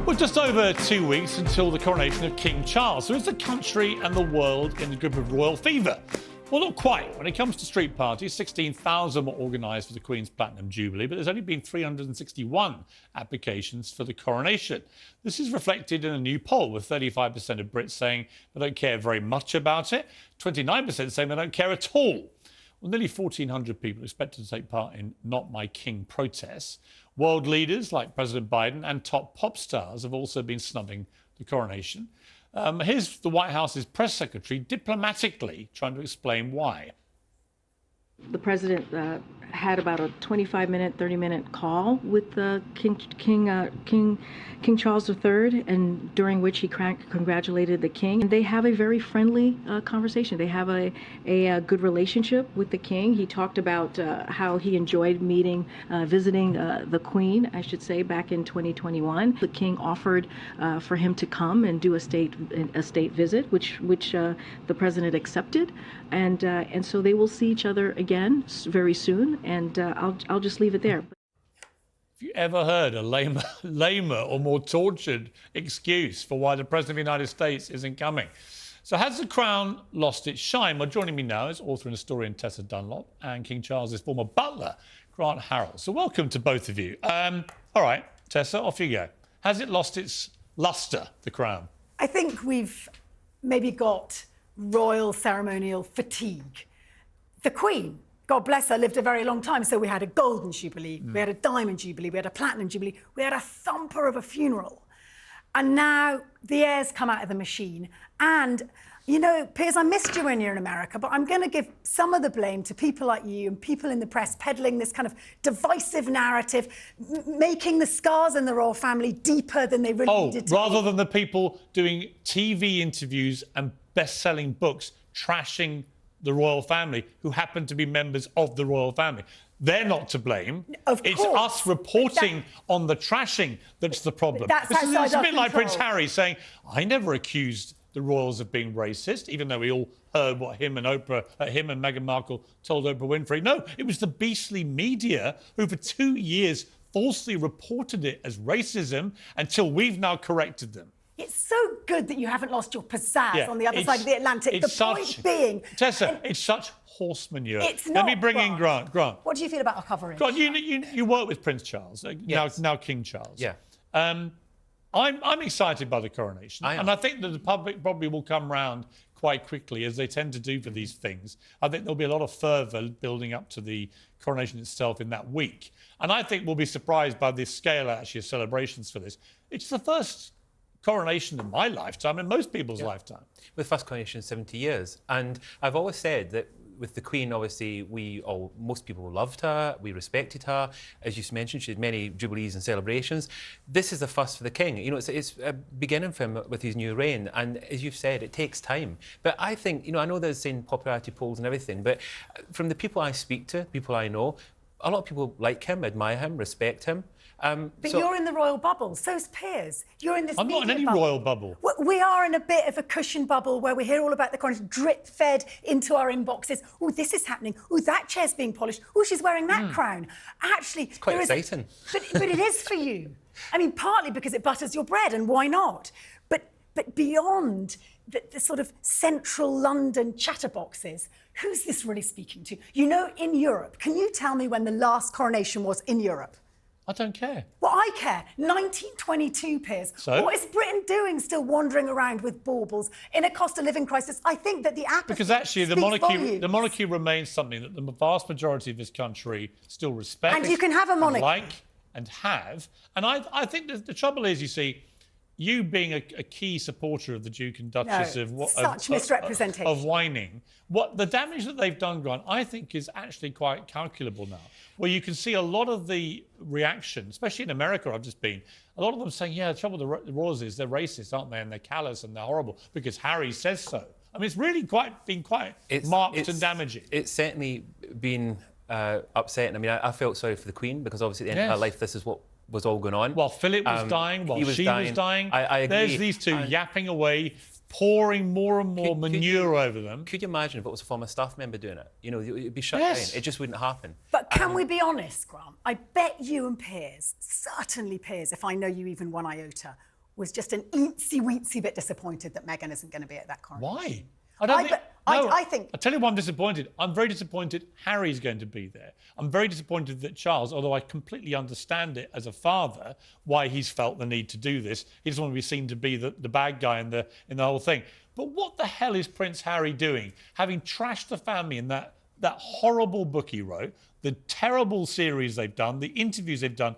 Well, just over 2 weeks until the coronation of King Charles. So is the country and the world in the grip of royal fever? Well, not quite. When it comes to street parties, 16,000 were organised for the Queen's Platinum Jubilee, but there's only been 361 applications for the coronation. This is reflected in a new poll, with 35% of Brits saying they don't care very much about it, 29% saying they don't care at all. Well, nearly 1,400 people expected to take part in Not My King protests. World leaders like President Biden and top pop stars have also been snubbing the coronation. Here's the White House's press secretary diplomatically trying to explain why. The president had about a 25-minute, 30-minute call with King Charles III, and during which he congratulated the king. And they have a very friendly conversation. They have a good relationship with the king. He talked about how he enjoyed visiting the Queen, I should say, back in 2021. The king offered for him to come and do a state visit, which the president accepted, and so they will see each other again very soon. And I'll just leave it there. Have you ever heard a lamer or more tortured excuse for why the President of the United States isn't coming? So has the crown lost its shine? Well, joining me now is author and historian Tessa Dunlop and King Charles's former butler, Grant Harrold. So welcome to both of you. All right, Tessa, off you go. Has it lost its lustre, the crown? I think we've maybe got royal ceremonial fatigue. The Queen, God bless her, lived a very long time. So we had a golden jubilee, we had a diamond jubilee, we had a platinum jubilee, we had a thumper of a funeral. And now the air's come out of the machine. And, you know, Piers, I missed you when you're in America, but I'm going to give some of the blame to people like you and people in the press peddling this kind of divisive narrative, making the scars in the royal family deeper than they really needed to be. Rather than the people doing TV interviews and best-selling books trashing the royal family, who happen to be members of the royal family. They're not to blame. Of course. It's us reporting on the trashing that's the problem. It's a bit like Prince Harry saying, I never accused the royals of being racist, even though we all heard what him and Meghan Markle told Oprah Winfrey. No, it was the beastly media who for 2 years falsely reported it as racism until we've now corrected them. It's so good that you haven't lost your pizzazz on the other side of the Atlantic. The point being... Tessa, it's such horse manure. It's not, Let me bring in Grant. Grant. What do you feel about our coverage? Grant, you work with Prince Charles, yes. now King Charles. Yeah. I'm excited by the coronation. And I think that the public probably will come round quite quickly, as they tend to do for these things. I think there'll be a lot of fervour building up to the coronation itself in that week. And I think we'll be surprised by the scale, actually, of celebrations for this. It's the first coronation in my lifetime, in most people's lifetime. With first coronation in 70 years. And I've always said that with the Queen, obviously, most people loved her, we respected her. As you mentioned, she had many jubilees and celebrations. This is the first for the King. You know, it's a beginning for him with his new reign. And as you've said, it takes time. But I think, you know, I know there's saying popularity polls and everything, but from the people I speak to, people I know, a lot of people like him, admire him, respect him. But you're in the royal bubble, so's Piers. You're in this I'm not in any royal bubble. We are in a bit of a cushion bubble where we hear all about the coronation, drip-fed into our inboxes. Oh, this is happening. Oh, that chair's being polished. Oh, she's wearing that crown. Actually, it's quite exciting. But it is for you. I mean, partly because it butters your bread, and why not? But beyond the sort of central London chatterboxes, who's this really speaking to? You know, in Europe, can you tell me when the last coronation was in Europe? I don't care. Well, I care. 1922, Piers. So? What is Britain doing still wandering around with baubles in a cost of living crisis? I think that the apathy Because actually the monarchy remains something that the vast majority of this country still respects. And you can have a monarchy. Like and have. And I think that the trouble is, you see, you being a key supporter of the Duke and Duchess of whining, what the damage that they've done, Grant, I think is actually quite calculable now. Where you can see a lot of the reaction, especially in America, I've just been, a lot of them saying, yeah, the trouble with the royals is they're racist, aren't they? And they're callous and they're horrible because Harry says so. I mean, it's really been quite marked and damaging. It's certainly been upsetting. I mean, I felt sorry for the Queen because obviously at the end of her life, this is what was all going on. While Philip was dying, while she was dying. I agree. There's these two yapping away, pouring more and more manure over them. Could you imagine if it was a former staff member doing it? You know, it'd be shut down. It just wouldn't happen. But can we be honest, Grant? I bet you and Piers, certainly Piers, if I know you even one iota, was just an eensy-weensy bit disappointed that Meghan isn't going to be at that coronation. Why? I think... I tell you why I'm disappointed. I'm very disappointed Harry's going to be there. I'm very disappointed that Charles, although I completely understand it as a father, why he's felt the need to do this. He doesn't want to be seen to be the bad guy in the whole thing. But what the hell is Prince Harry doing, having trashed the family in that horrible book he wrote, the terrible series they've done, the interviews they've done,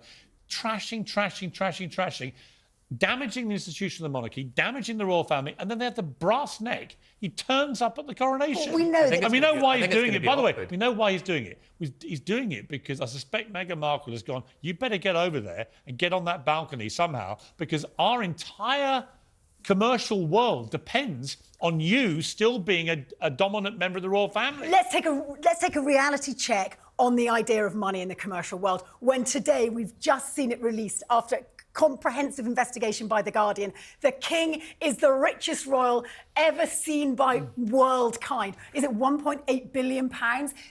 trashing, damaging the institution of the monarchy, damaging the royal family, and then they have the brass neck. He turns up at the coronation. Well, we know that. And we know why he's doing it. By the way, we know why he's doing it. He's doing it because I suspect Meghan Markle has gone, you better get over there and get on that balcony somehow, because our entire commercial world depends on you still being a dominant member of the royal family. Let's take a reality check on the idea of money in the commercial world, when today we've just seen it released after comprehensive investigation by The Guardian. The King is the richest royal ever seen by world kind. Is it £1.8 billion?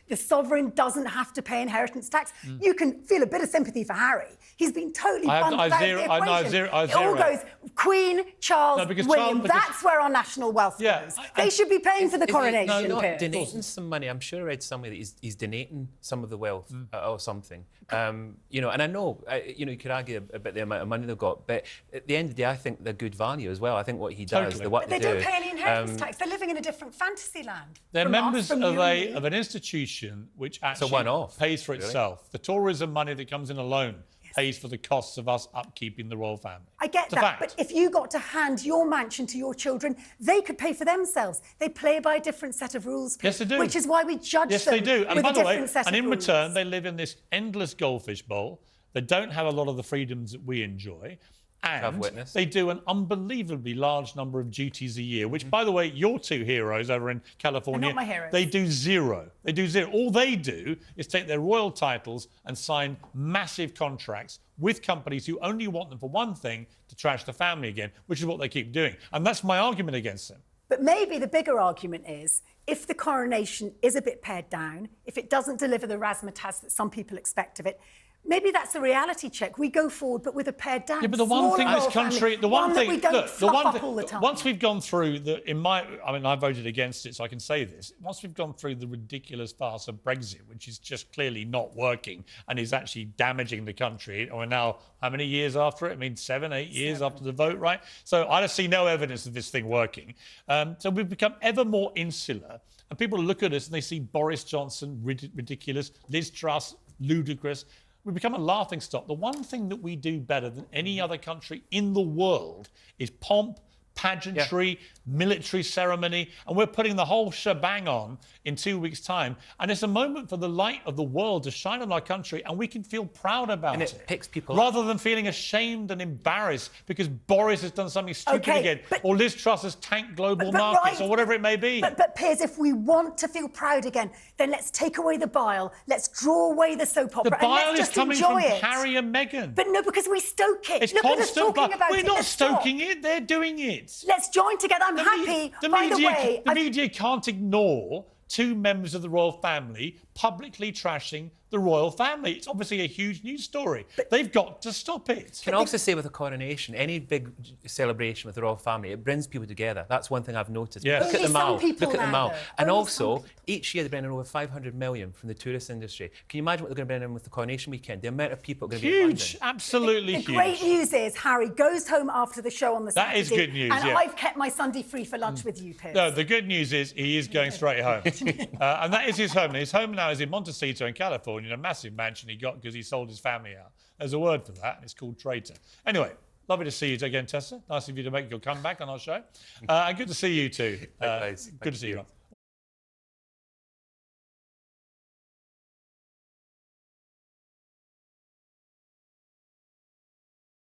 The sovereign doesn't have to pay inheritance tax. You can feel a bit of sympathy for Harry. He's been totally bumped out of the equation. It all goes Queen, Charles, William. That's where our national wealth goes. They should be paying for the coronation. No, not donating some money. I'm sure I read somewhere that he's donating some of the wealth or something. You know, and I know, you know, you could argue about the amount of money they've got, but at the end of the day, I think they're good value as well. I think what he does, the work they don't pay any inheritance tax. They're living in a different fantasy land. They're members of an institution which actually pays for itself. The tourism money that comes in alone pays for the costs of us upkeeping the royal family. I get that, but if you got to hand your mansion to your children, they could pay for themselves. They play by a different set of rules. Yes, they do. Which is why we judge them. Yes, they do. And by the way, and in rules. return, they live in this endless goldfish bowl. They don't have a lot of the freedoms that we enjoy. And they do an unbelievably large number of duties a year, which, by the way, your two heroes over in California, they're not my heroes. They do zero. They do zero. All they do is take their royal titles and sign massive contracts with companies who only want them for one thing, to trash the family again, which is what they keep doing. And that's my argument against them. But maybe the bigger argument is, if the coronation is a bit pared down, if it doesn't deliver the razzmatazz that some people expect of it, maybe that's a reality check. We go forward, but with a pared down. Yeah, but the one thing this country, the one thing, we don't fluff up all the time. Once we've gone through I voted against it, so I can say this. Once we've gone through the ridiculous farce of Brexit, which is just clearly not working and is actually damaging the country, and we're now how many years after it? I mean, 7, 8 years after the vote, right? So I see no evidence of this thing working. So we've become ever more insular, and people look at us and they see Boris Johnson ridiculous, Liz Truss ludicrous. We've become a laughingstock. The one thing that we do better than any other country in the world is pomp, pageantry, military ceremony, and we're putting the whole shebang on in 2 weeks' time. And it's a moment for the light of the world to shine on our country, and we can feel proud about it. And it picks people rather than feeling ashamed and embarrassed because Boris has done something stupid again, or Liz Truss has tanked global markets, or whatever it may be. But Piers, if we want to feel proud again, then let's take away the bile, let's draw away the soap opera, the bile and let's just is coming enjoy from it. Harry and Meghan. But no, because we stoke it. It's Look at us constant. talking about We're it. not Let's stoking stop. it. They're doing it. Let's join together. I'm happy. The media can't ignore two members of the royal family publicly trashing the royal family. It's obviously a huge news story. They've got to stop it. Can I also say with a coronation, any big celebration with the royal family, it brings people together. That's one thing I've noticed. Yes. Look at the mall. Look at the mall. And Only also, each year they bring in over 500 million from the tourist industry. Can you imagine what they're going to bring in with the coronation weekend? The amount of people are going to be in London. Huge, absolutely huge. The great news is Harry goes home after the show on the Saturday. That is good news, and I've kept my Sunday free for lunch with you, Piers. No, the good news is he is going straight home. And that is his home. His home now is in Montecito in California, in a massive mansion he got because he sold his family out. There's a word for that, and it's called traitor. Anyway, lovely to see you again, Tessa. Nice of you to make your comeback on our show. And good to see you too. Good to see you.